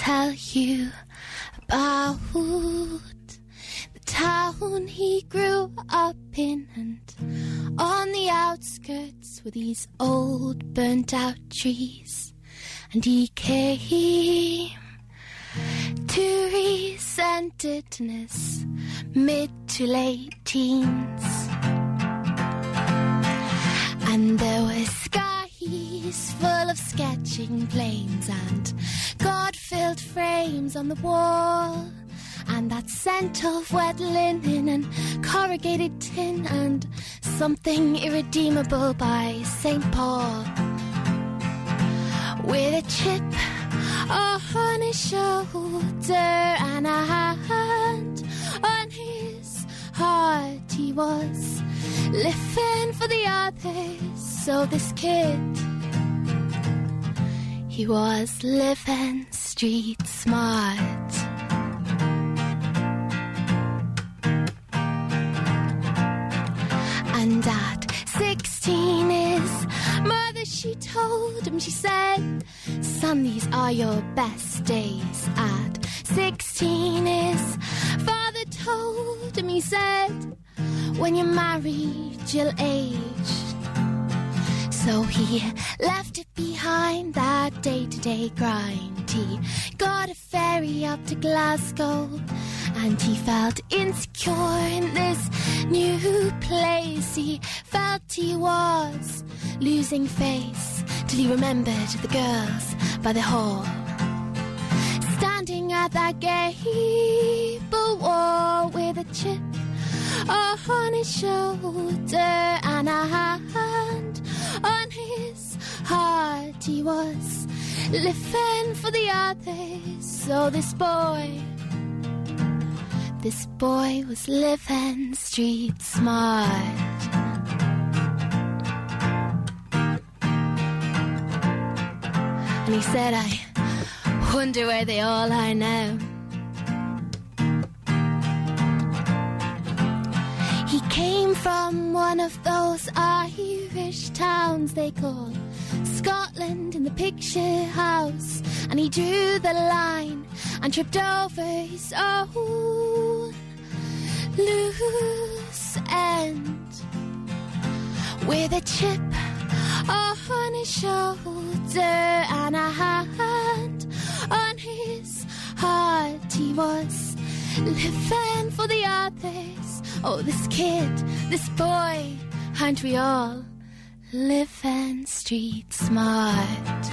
tell you about the town he grew up in, and on the outskirts were these old burnt out trees, and he came to resent it in his mid to late teens. And there were skies full of sketching planes and God-filled frames on the wall, and that scent of wet linen and corrugated tin, and something irredeemable by St. Paul. With a chip on his shoulder and a hand on his heart, he was living for the others. So this kid, he was living street smart. And at 16 his mother, she told him, she said, son, these are your best days. At 16 his father told him, he said, when you're married you'll age. So he left it behind, that day-to-day grind. He got a ferry up to Glasgow, and he felt insecure in this new place. He felt he was losing face, till he remembered the girls by the hall, standing at that gable wall with a chip on his shoulder and a hand on his heart. He was living for the others. So this boy was living street smart. And he said, I wonder where they all are now. He came from one of those Irish towns they call Scotland in the picture house, and he drew the line and tripped over his own loose end. With a chip on his shoulder and a hand on his heart, he was living for the others. Oh, this kid, this boy, aren't we all living street smart?